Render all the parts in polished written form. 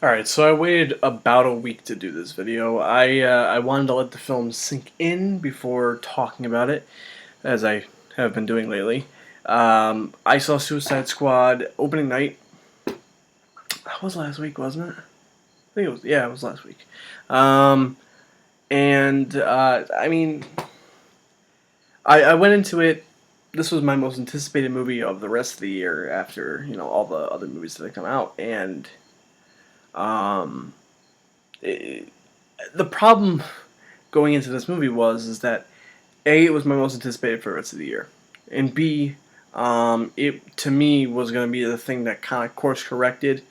Alright, so I waited about a week to do this video. I wanted to let the film sink in before talking about it, as I have been doing lately. I saw Suicide Squad opening night. That was last week, wasn't it? I think it was. Yeah, it was last week. Um, I mean, I went into it. This was my most anticipated movie of the rest of the year after all the other movies that had come out, and um, it, the problem going into this movie is that A, it was my most anticipated for the rest of the year, and B, it to me was going to be the thing that kind of course corrected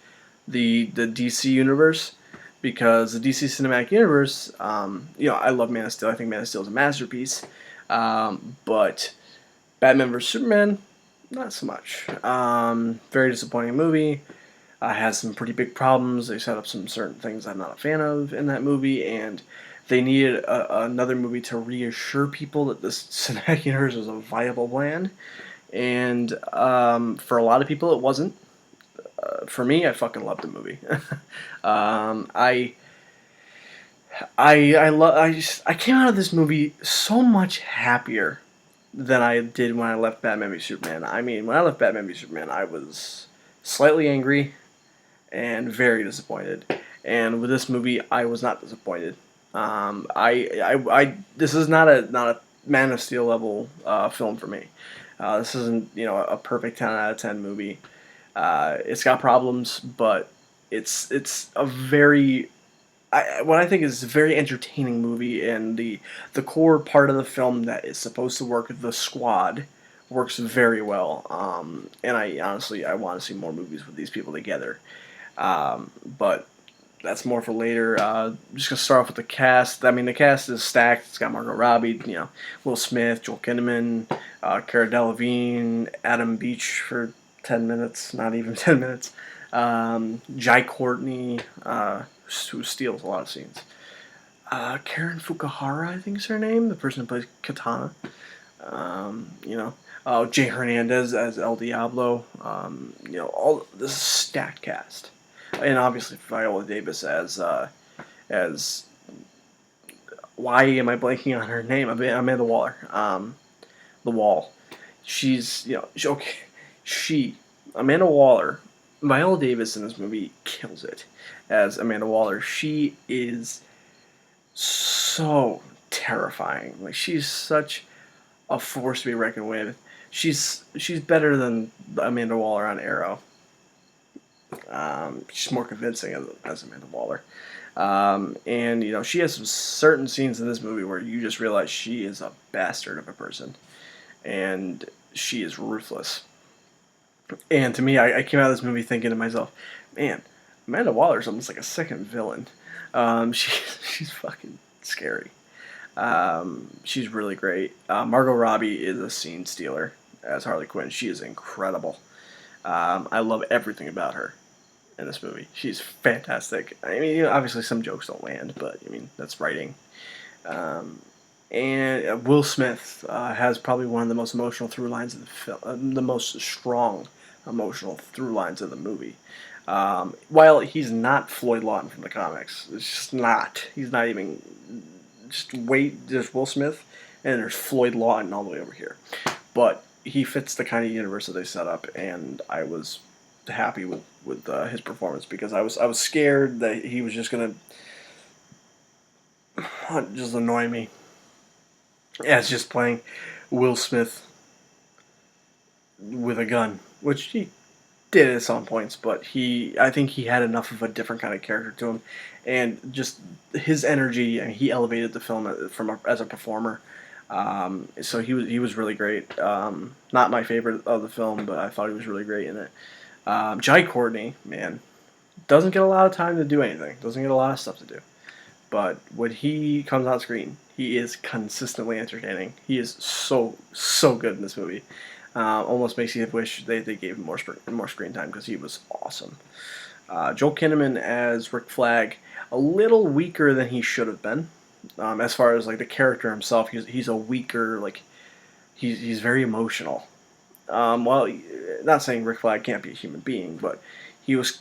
the DC universe, because the DC cinematic universe, I love Man of Steel. I think Man of Steel is a masterpiece, but Batman vs Superman, not so much. Very disappointing movie. Has some pretty big problems. They set up some certain things I'm not a fan of in that movie, and they needed another movie to reassure people that this cinematic universe was a viable plan. And for a lot of people, it wasn't. For me, I fucking loved the movie. um, I I came out of this movie so much happier than I did when I left Batman v Superman. I mean, when I left Batman v Superman, I was slightly angry and very disappointed. And with this movie, I was not disappointed. This is not a Man of Steel level film for me. This isn't a perfect 10 out of 10 movie. It's got problems, but it's a very what I think is a very entertaining movie, and the core part of the film that is supposed to work, the squad, works very well. And I honestly I want to see more movies with these people together. But that's more for later. I'm just gonna start off with the cast. I mean, the cast is stacked. It's got Margot Robbie, Will Smith, Joel Kinnaman, Cara Delevingne, Adam Beach for 10 minutes, not even 10 minutes. Jai Courtney, who steals a lot of scenes. Karen Fukuhara, I think is her name, the person who plays Katana. Jay Hernandez as El Diablo. All this stacked cast, and obviously Viola Davis as why am I blanking on her name? Amanda Waller. The Wall. Okay. She Amanda Waller. Viola Davis in this movie kills it as Amanda Waller. She is so terrifying. Like, she's such a force to be reckoned with. She's better than Amanda Waller on Arrow. She's more convincing as Amanda Waller. And she has some certain scenes in this movie where you just realize she is a bastard of a person, and she is ruthless. And to me, I came out of this movie thinking to myself, man, Amanda Waller's almost like a second villain. She's fucking scary. She's really great. Margot Robbie is a scene stealer as Harley Quinn. She is incredible. I love everything about her in this movie. She's fantastic. I mean, obviously some jokes don't land, but I mean that's writing. And Will Smith has probably one of the most emotional through lines of the film, the most strong emotional through lines of the movie. While he's not Floyd Lawton from the comics, it's just not. He's not even. Just wait, there's Will Smith, and there's Floyd Lawton all the way over here. But he fits the kind of universe that they set up, and I was happy with his performance, because I was scared that he was just gonna just annoy me. Yeah, it's just playing Will Smith with a gun, which he did at some points, but I think he had enough of a different kind of character to him, and just his energy. I mean, he elevated the film as a performer. So he was really great. Not my favorite of the film, but I thought he was really great in it. Jai Courtney, man, doesn't get a lot of time to do anything. Doesn't get a lot of stuff to do. But when he comes on screen, he is consistently entertaining. He is so good in this movie. Almost makes you wish they gave him more screen time, because he was awesome. Joel Kinnaman as Rick Flag, a little weaker than he should have been. As far as like the character himself, he's a weaker, like he's very emotional. Well, not saying Rick Flag can't be a human being, but he was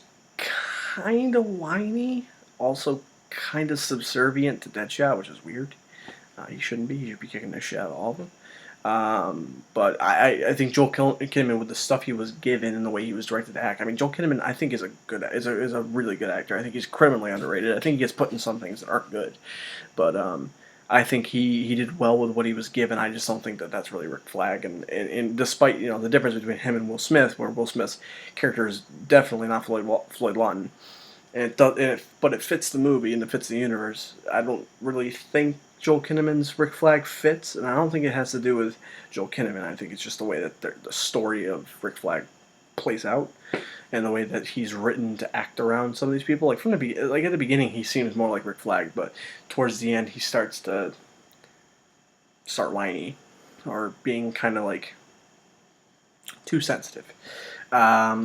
kind of whiny, also kind of subservient to Deadshot, which is weird. He shouldn't be. He should be kicking the shit out of all of them. But I think Joel Kinnaman, with the stuff he was given and the way he was directed to act. I mean, Joel Kinnaman, I think is a really good actor. I think he's criminally underrated. I think he gets put in some things that aren't good, but I think he did well with what he was given. I just don't think that that's really Rick Flag. And despite the difference between him and Will Smith, where Will Smith's character is definitely not Floyd Lawton, and but it fits the movie and it fits the universe. I don't really think Joel Kinnaman's Rick Flag fits, and I don't think it has to do with Joel Kinnaman. I think it's just the way that the story of Rick Flag plays out, and the way that he's written to act around some of these people. Like at the beginning, he seems more like Rick Flag, but towards the end, he starts to start whiny or being kind of like too sensitive. I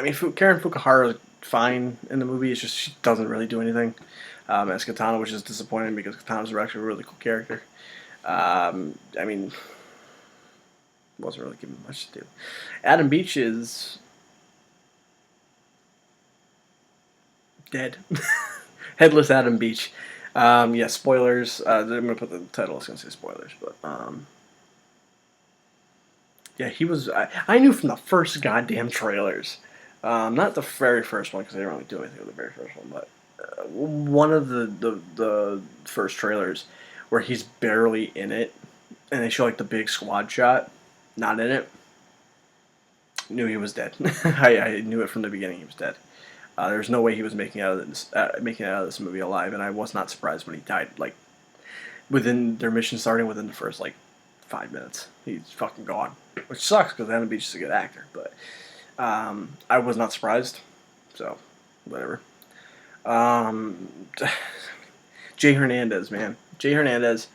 mean, Karen Fukuhara is fine in the movie. It's just she doesn't really do anything as Katana, which is disappointing because Katana's actually a really cool character. I mean, wasn't really given much to do. Adam Beach is dead. Headless Adam Beach. Yeah, spoilers. I'm going to put the title. I was going to say spoilers, but yeah, he was. I knew from the first goddamn trailers. Not the very first one because they didn't really do anything with the very first one, but one of the first trailers where he's barely in it, and they show like the big squad shot, not in it. Knew he was dead. I knew it from the beginning. He was dead. There's no way he was making it out of this movie alive, and I was not surprised when he died. Like within their mission starting within the first like 5 minutes, he's fucking gone, which sucks because Adam Beach is a good actor, but. I was not surprised, so whatever. Jay Hernandez, man. Jay Hernandez,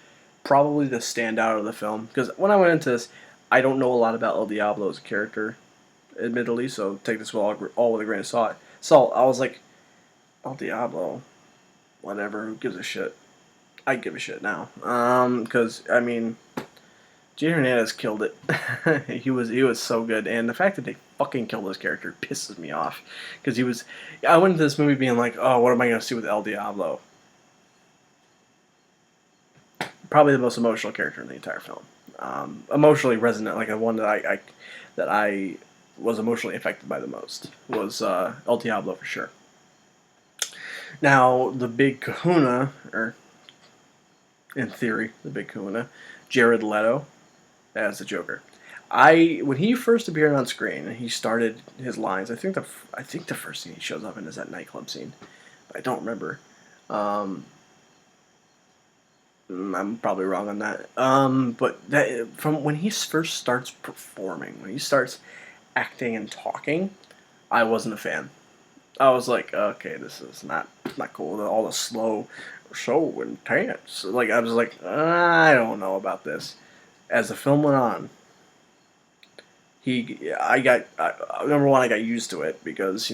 probably the standout of the film. Because when I went into this, I don't know a lot about El Diablo as a character, admittedly, so take this all with a grain of salt. I was like, El Diablo, whatever, who gives a shit? I give a shit now. Because, I mean, Jay Hernandez killed it. he was so good, and the fact that they fucking killed this character pisses me off. Because I went into this movie being like, oh, what am I going to see with El Diablo? Probably the most emotional character in the entire film. Emotionally resonant, like the one that I was emotionally affected by the most was El Diablo for sure. Now the big Kahuna, or in theory, the big Kahuna, Jared Leto as the Joker. When he first appeared on screen and he started his lines, I think the first scene he shows up in is that nightclub scene. But I don't remember. I'm probably wrong on that. But that from when he first starts performing, when he starts acting and talking, I wasn't a fan. I was like, okay, this is not cool. All the slow, so intense. Like I was like, I don't know about this. As the film went on, I got number one, I got used to it because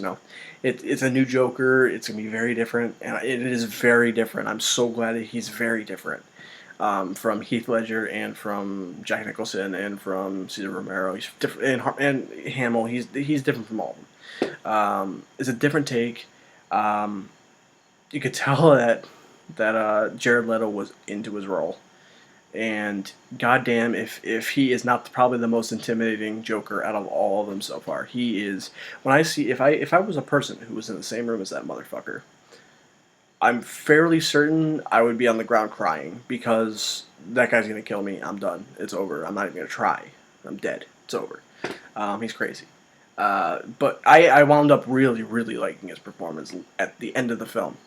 it's a new Joker. It's gonna be very different, and it is very different. I'm so glad that he's very different from Heath Ledger and from Jack Nicholson and from Cesar Romero. He's different, and Hamill. He's different from all of them. It's a different take. You could tell that Jared Leto was into his role. And goddamn, if he is not probably the most intimidating Joker out of all of them so far, he is. When I see if I was a person who was in the same room as that motherfucker, I'm fairly certain I would be on the ground crying because that guy's gonna kill me. I'm done. It's over. I'm not even gonna try. I'm dead. It's over. He's crazy. But I wound up really, really liking his performance at the end of the film.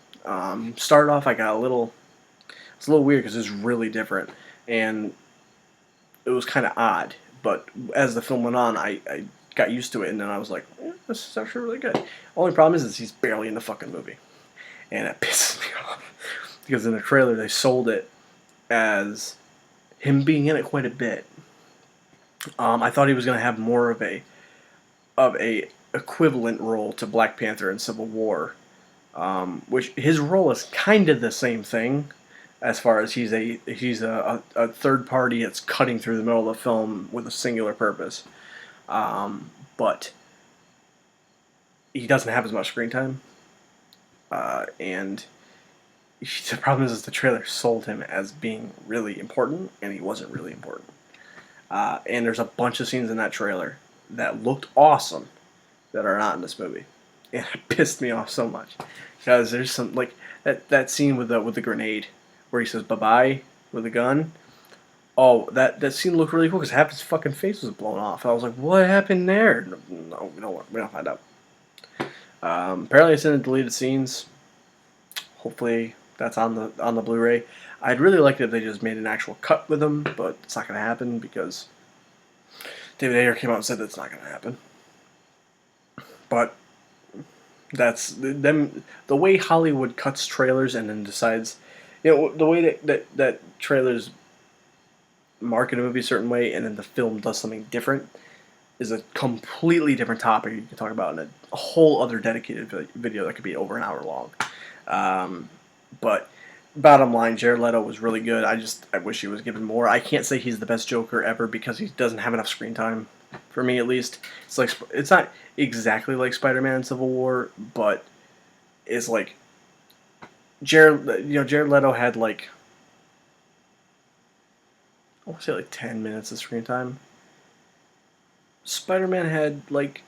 Started off, I got it's a little weird because it's really different. And it was kind of odd, but as the film went on, I got used to it, and then I was like, this is actually really good. Only problem is he's barely in the fucking movie, and it pisses me off, because in the trailer they sold it as him being in it quite a bit. I thought he was going to have more of a equivalent role to Black Panther in Civil War, which his role is kind of the same thing, as far as he's a third party that's cutting through the middle of the film with a singular purpose. But he doesn't have as much screen time, and the problem is the trailer sold him as being really important, and he wasn't really important. And there's a bunch of scenes in that trailer that looked awesome that are not in this movie, and it pissed me off so much because there's some like that scene with the grenade where he says bye bye with a gun. Oh, that scene looked really cool because half his fucking face was blown off. I was like, what happened there? No, we don't find out. Apparently, it's in the deleted scenes. Hopefully, that's on the Blu-ray. I'd really like it if they just made an actual cut with them, but it's not going to happen because David Ayer came out and said that's not going to happen. But that's them. The way Hollywood cuts trailers and then decides, the way that trailers market a movie a certain way and then the film does something different is a completely different topic you can talk about in a whole other dedicated video that could be over an hour long. But bottom line, Jared Leto was really good. I wish he was given more. I can't say he's the best Joker ever because he doesn't have enough screen time. For me, at least, it's not exactly like Spider-Man: Civil War, but it's like Jared Leto had like I want to say like 10 minutes of screen time. Spider-Man had like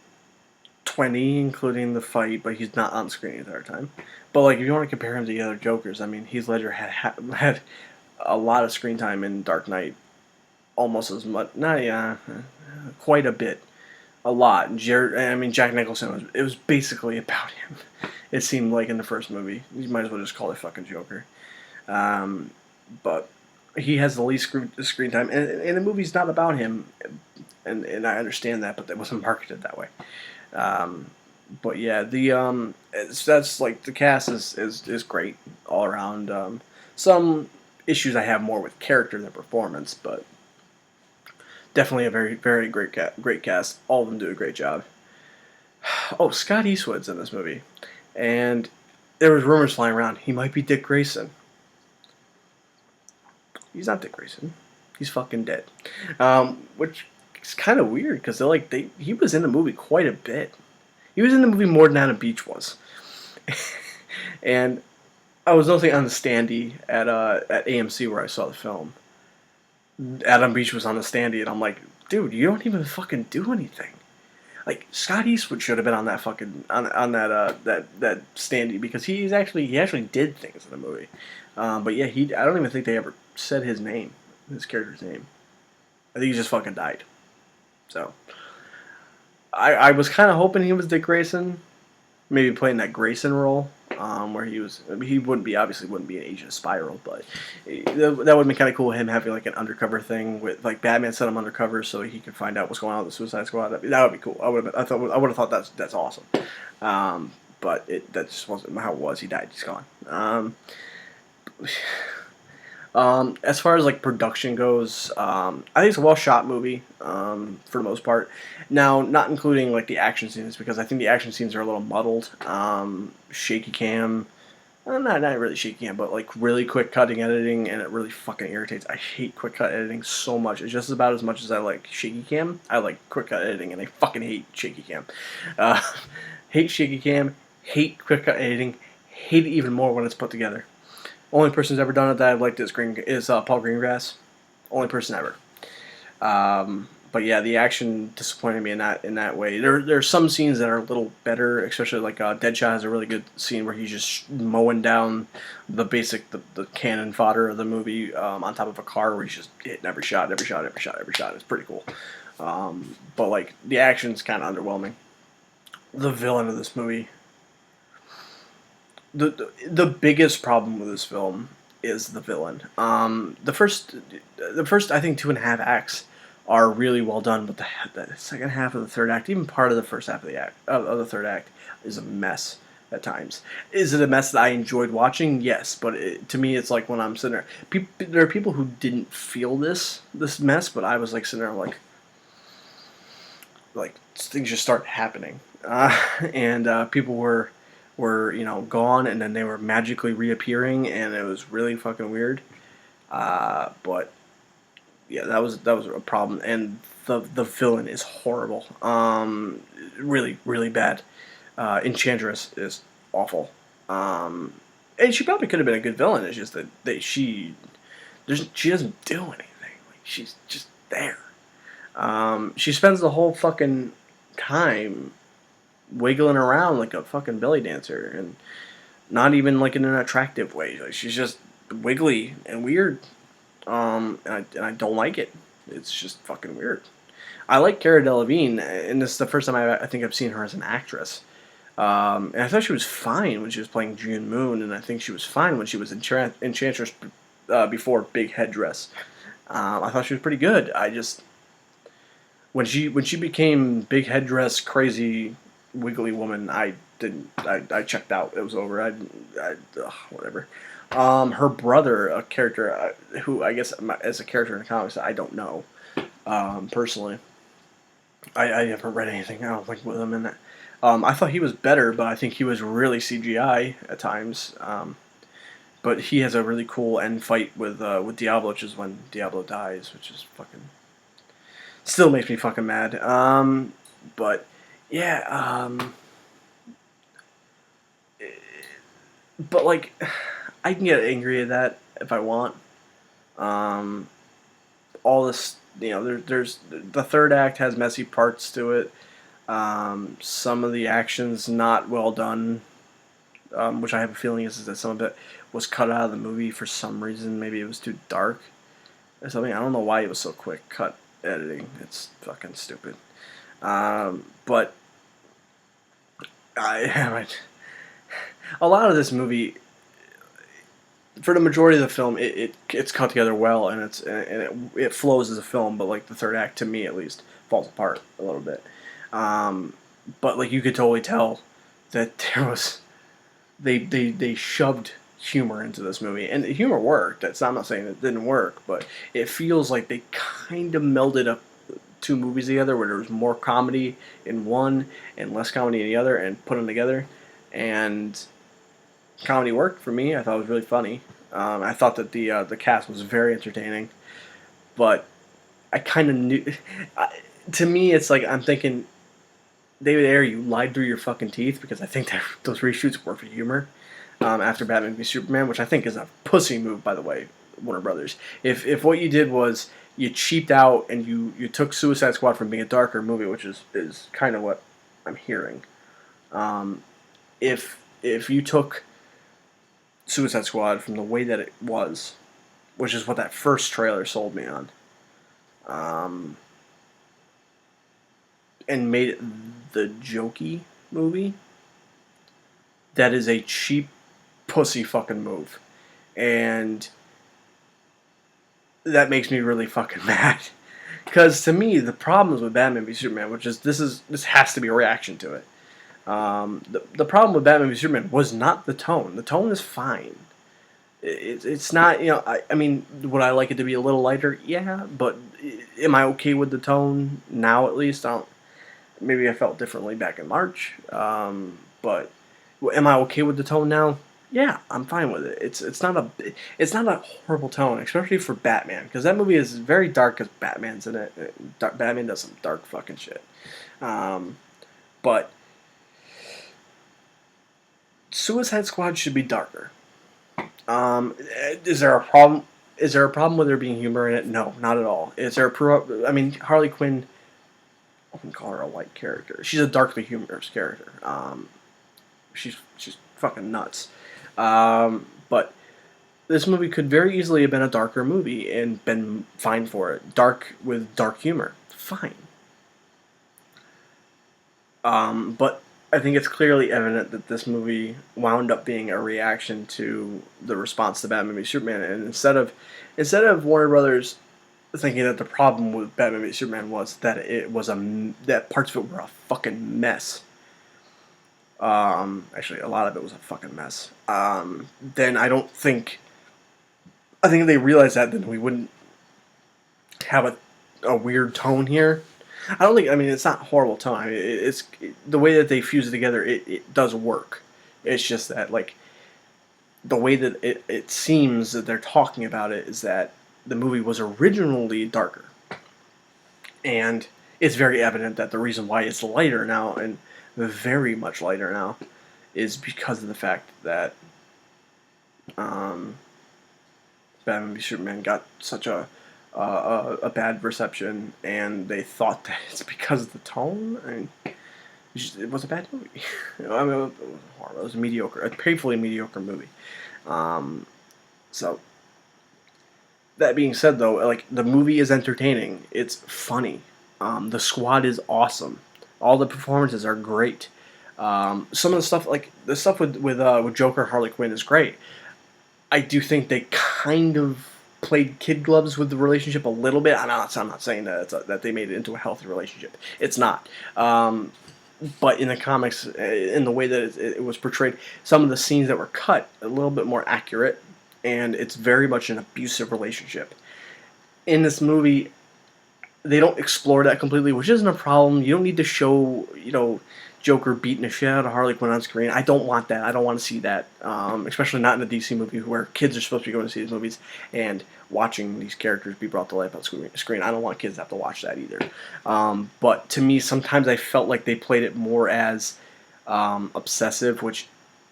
20, including the fight, but he's not on screen the entire time. But like, if you want to compare him to the other Jokers, I mean, Heath Ledger had a lot of screen time in Dark Knight, almost as much. Quite a bit, a lot. Jack Nicholson was basically about him. It seemed like in the first movie, you might as well just call it fucking Joker. But he has the least screen time, and the movie's not about him, and I understand that, but it wasn't marketed that way. But yeah, that's like the cast is great all around. Some issues I have more with character than performance, but definitely a very very great cast. All of them do a great job. Oh, Scott Eastwood's in this movie, and there was rumors flying around he might be Dick Grayson. He's not Dick Grayson. He's fucking dead. Which is kind of weird because he was in the movie quite a bit. He was in the movie more than Adam Beach was. And I was noticing on the standee at AMC where I saw the film. Adam Beach was on the standee, and I'm like, dude, you don't even fucking do anything. Like Scott Eastwood should have been on that fucking on that standee because he actually did things in the movie. But yeah, I don't even think they ever said his character's name. I think he just fucking died. So I was kind of hoping he was Dick Grayson, maybe playing that Grayson role, where he wouldn't be an Agent Spiral, but that would have been kind of cool. Him having like an undercover thing with like Batman sent him undercover so he could find out what's going on with the Suicide Squad. That would be cool. I would have thought that's awesome. But that just wasn't how it was. He died. He's gone. As far as like production goes, I think it's a well shot movie for the most part. Now, not including like the action scenes because I think the action scenes are a little muddled. Shaky cam, not really shaky cam, but like really quick cutting editing, and it really fucking irritates. I hate quick cut editing so much. It's just about as much as I like shaky cam. I like quick cut editing, and I fucking hate shaky cam. Hate shaky cam. Hate quick cut editing. Hate it even more when it's put together. Only person who's ever done it that I've liked is Paul Greengrass. Only person ever. But yeah, the action disappointed me in that way. There's some scenes that are a little better, especially like Deadshot has a really good scene where he's just mowing down the cannon fodder of the movie on top of a car where he's just hitting every shot. It's pretty cool. But like the action's kind of underwhelming. The villain of this movie. The biggest problem with this film is the villain. The first I think 2.5 acts are really well done, but the second half of the third act, even part of the first half of the third act, is a mess at times. Is it a mess that I enjoyed watching? Yes, but to me, it's like when I'm sitting there. There are people who didn't feel this mess, but I was like sitting there like things just start happening, and people were gone, and then they were magically reappearing, and it was really fucking weird. But yeah, that was a problem, and the villain is horrible. Really really bad. Enchantress is awful. And she probably could have been a good villain. It's just that she doesn't do anything. Like, she's just there. She spends the whole fucking time wiggling around like a fucking belly dancer, and not even like in an attractive way. Like, she's just wiggly and weird. And I don't like it. It's just fucking weird. I like Cara Delevingne, and this is the first time I think I've seen her as an actress. And I thought she was fine when she was playing June Moon, and I think she was fine when she was Enchantress before Big Headdress. I thought she was pretty good. I just when she became Big Headdress, crazy, wiggly woman, I didn't. I checked out. It was over. Whatever. Her brother, a character who I guess as a character in the comics, I don't know personally. I haven't read anything. I don't think with him in that. I thought he was better, but I think he was really CGI at times. But he has a really cool end fight with Diablo, which is when Diablo dies, which is fucking still makes me fucking mad. But yeah, but like I can get angry at that if I want. Um, all this, there's the third act has messy parts to it. Some of the action's not well done, which I have a feeling is that some of it was cut out of the movie for some reason. Maybe it was too dark or something. I don't know why it was so quick cut editing. It's fucking stupid. But I a lot of this movie, for the majority of the film, it's cut together well, and it flows as a film. But like the third act, to me at least, falls apart a little bit. But like you could totally tell that there was they shoved humor into this movie, and the humor worked. I'm not saying it didn't work, but it feels like they kind of melded up two movies together, where there was more comedy in one and less comedy in the other, and put them together, and comedy worked for me. I thought it was really funny. I thought that the cast was very entertaining, but I kind of knew. To me, it's like I'm thinking, David Ayer, you lied through your fucking teeth, because I think that those reshoots were for humor. After Batman v Superman, which I think is a pussy move, by the way, Warner Brothers. If what you did was you cheaped out and you took Suicide Squad from being a darker movie, which is kind of what I'm hearing. If you took Suicide Squad from the way that it was, which is what that first trailer sold me on, and made it the jokey movie, that is a cheap pussy fucking move. And that makes me really fucking mad. Because to me, the problems with Batman v Superman, which is this has to be a reaction to it. The problem with Batman v Superman was not the tone. The tone is fine. It's not, I mean, would I like it to be a little lighter? Yeah, but am I okay with the tone now at least? Maybe I felt differently back in March. But am I okay with the tone now? Yeah, I'm fine with it. It's not a horrible tone, especially for Batman, because that movie is very dark because Batman's in it. Batman does some dark fucking shit. But Suicide Squad should be darker. Is there a problem? Is there a problem with there being humor in it? No, not at all. Is there I mean, Harley Quinn, I wouldn't call her a light character. She's a darkly humorous character. She's fucking nuts. But this movie could very easily have been a darker movie and been fine for it. Dark with dark humor. Fine. But I think it's clearly evident that this movie wound up being a reaction to the response to Batman v Superman, and instead of Warner Brothers thinking that the problem with Batman v Superman was that that parts of it were a fucking mess. Actually, a lot of it was a fucking mess. Then I think if they realized that, then we wouldn't have a weird tone here. I don't think. I mean, it's not a horrible tone. I mean, it's the way that they fuse it together. It does work. It's just that, like, the way that it seems that they're talking about it is that the movie was originally darker, and it's very evident that the reason why it's lighter now, and very much lighter now, is because of the fact that um, Batman v Superman got such a bad reception, and they thought that it's because of the tone. I mean, it was a bad movie. I mean, it was a mediocre, a painfully mediocre movie. Um, so that being said, though, like the movie is entertaining. It's funny. The squad is awesome. All the performances are great. Some of the stuff, like the stuff with Joker and Harley Quinn, is great. I do think they kind of played kid gloves with the relationship a little bit. I'm not saying that that they made it into a healthy relationship. It's not. But in the comics, in the way that it was portrayed, some of the scenes that were cut a little bit more accurate, and it's very much an abusive relationship. In this movie, they don't explore that completely, which isn't a problem. You don't need to show, Joker beating the shit out of Harley Quinn on screen. I don't want that. I don't want to see that, especially not in a DC movie where kids are supposed to be going to see these movies and watching these characters be brought to life on screen. I don't want kids to have to watch that either. But to me, sometimes I felt like they played it more as obsessive, which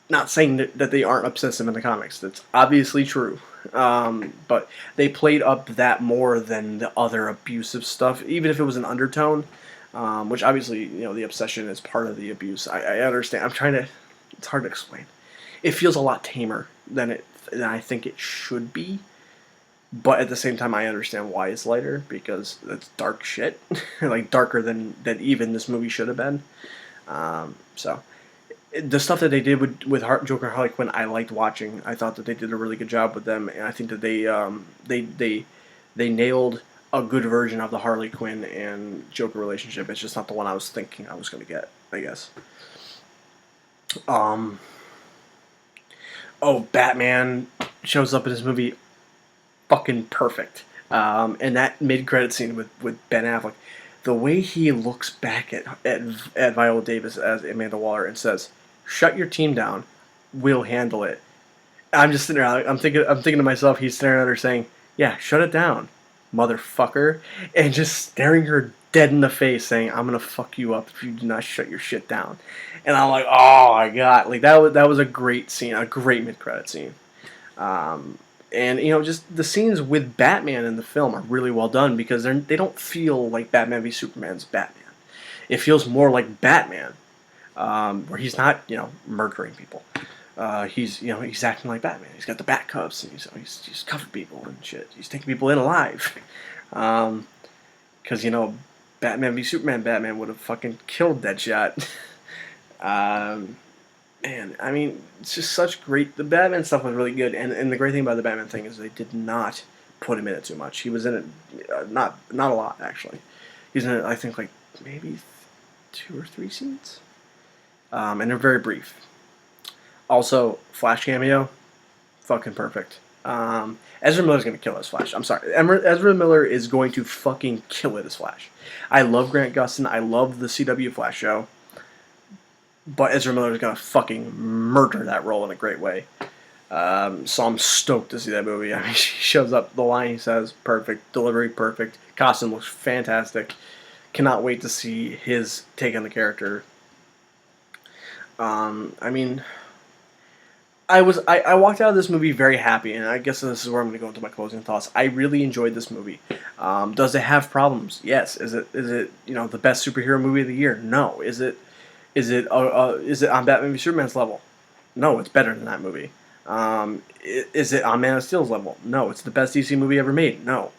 not saying that they aren't obsessive in the comics. That's obviously true. But they played up that more than the other abusive stuff, even if it was an undertone. Which obviously, the obsession is part of the abuse. I understand. It's hard to explain. It feels a lot tamer than I think it should be. But at the same time, I understand why it's lighter, because it's dark shit. Like, darker than even this movie should have been. So, the stuff that they did with Joker and Harley Quinn, I liked watching. I thought that they did a really good job with them, and I think that they nailed a good version of the Harley Quinn and Joker relationship. It's just not the one I was thinking I was going to get, I guess. Batman shows up in this movie fucking perfect. And that mid-credit scene with Ben Affleck, the way he looks back at Viola Davis as Amanda Waller and says, "Shut your team down, we'll handle it." I'm just sitting there. I'm thinking to myself. He's staring at her, saying, "Yeah, shut it down, motherfucker," and just staring her dead in the face, saying, "I'm gonna fuck you up if you do not shut your shit down." And I'm like, "Oh my god!" Like that was a great scene, a great mid-credit scene. And just the scenes with Batman in the film are really well done, because they don't feel like Batman v Superman's Batman. It feels more like Batman, where he's not murdering people. He's acting like Batman. He's got the bat cuffs, and he's cuffing people and shit. He's taking people in alive. Because Batman v Superman, Batman would have fucking killed Deadshot. Man, I mean, it's just such great. The Batman stuff was really good, and the great thing about the Batman thing is they did not put him in it too much. He was in it not a lot, actually. He's in it, I think, like maybe 2 or 3 scenes, and they're very brief. Also, Flash cameo, fucking perfect. Ezra Miller's gonna kill it as Flash. I'm sorry, Ezra Miller is going to fucking kill it as Flash. I love Grant Gustin. I love the CW Flash show. But Ezra Miller is going to fucking murder that role in a great way. So I'm stoked to see that movie. I mean, he shows up, the line he says, perfect. Delivery, perfect. Costume looks fantastic. Cannot wait to see his take on the character. I mean, I walked out of this movie very happy, and I guess this is where I'm going to go into my closing thoughts. I really enjoyed this movie. Does it have problems? Yes. Is it the best superhero movie of the year? No. Is it on Batman v Superman's level? No, it's better than that movie. Is it on Man of Steel's level? No, it's the best DC movie ever made. No.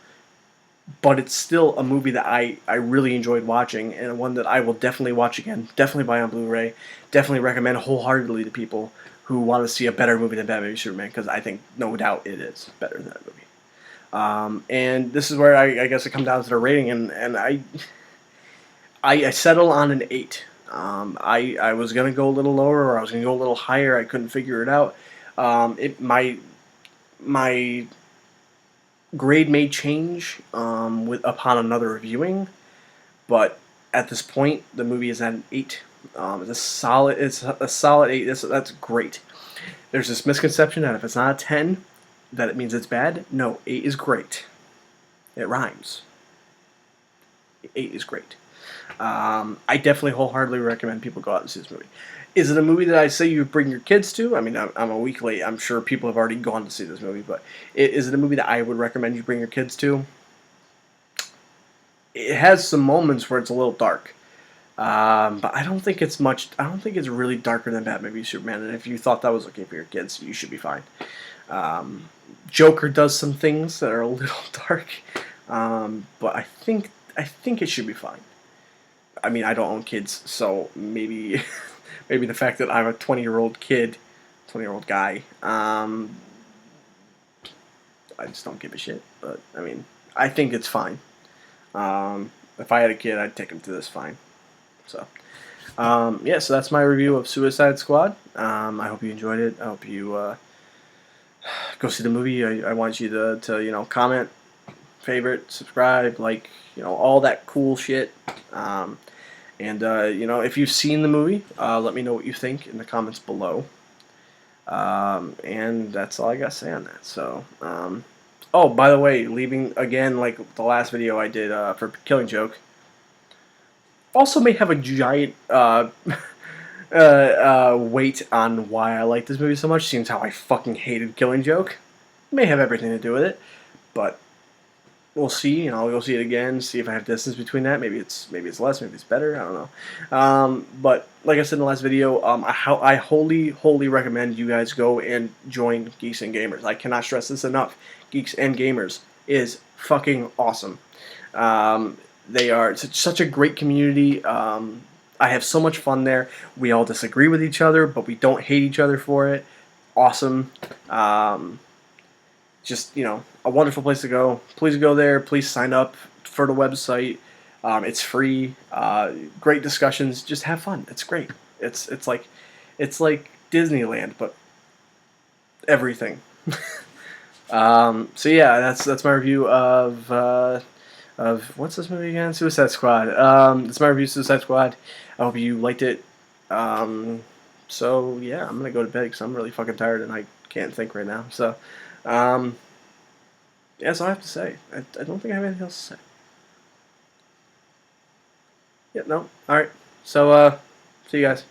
But it's still a movie that I really enjoyed watching, and one that I will definitely watch again, definitely buy on Blu-ray, definitely recommend wholeheartedly to people who want to see a better movie than Batman v Superman, because I think, no doubt, it is better than that movie. And this is where I guess it comes down to the rating, and I settle on an 8. I was going to go a little lower, or I was going to go a little higher. I couldn't figure it out. My grade may change upon another reviewing, but at this point, the movie is at an 8. It's a solid 8. That's great. There's this misconception that if it's not a 10, that it means it's bad. No, 8 is great. It rhymes. 8 is great. I definitely wholeheartedly recommend people go out and see this movie. Is it a movie that I say you bring your kids to? I mean, I'm a week late. I'm sure people have already gone to see this movie, but is it a movie that I would recommend you bring your kids to? It has some moments where it's a little dark. But I don't think it's much. I don't think it's really darker than Batman v Superman. And if you thought that was okay for your kids, you should be fine. Um, Joker does some things that are a little dark, but I think it should be fine. I mean, I don't own kids, so maybe maybe the fact that I'm a 20-year-old kid, 20-year-old guy, I just don't give a shit. But I mean, I think it's fine. If I had a kid, I'd take him to this fine. So. Yeah, so that's my review of Suicide Squad. I hope you enjoyed it. I hope you go see the movie. I want you to comment, favorite, subscribe, like, all that cool shit. And if you've seen the movie, let me know what you think in the comments below. And that's all I got to say on that. So, oh, by the way, leaving again, like the last video I did for Killing Joke, also may have a giant weight on why I like this movie so much. Seems how I fucking hated Killing Joke. May have everything to do with it, but we'll see. I'll go see it again, see if I have distance between that. Maybe it's less, maybe it's better. I don't know. But like I said in the last video, I wholly recommend you guys go and join Geeks and Gamers. I cannot stress this enough. Geeks and Gamers is fucking awesome. They are such a great community. I have so much fun there. We all disagree with each other, but we don't hate each other for it. Awesome. Just, a wonderful place to go. Please go there. Please sign up for the website. It's free. Great discussions. Just have fun. It's great. It's like Disneyland, but everything. So yeah, that's my review of what's this movie again? Suicide Squad. It's my review of Suicide Squad. I hope you liked it. So yeah, I'm gonna go to bed because I'm really fucking tired and I can't think right now. So, yeah, that's all I have to say. I don't think I have anything else to say. Yeah, no. All right. So, see you guys.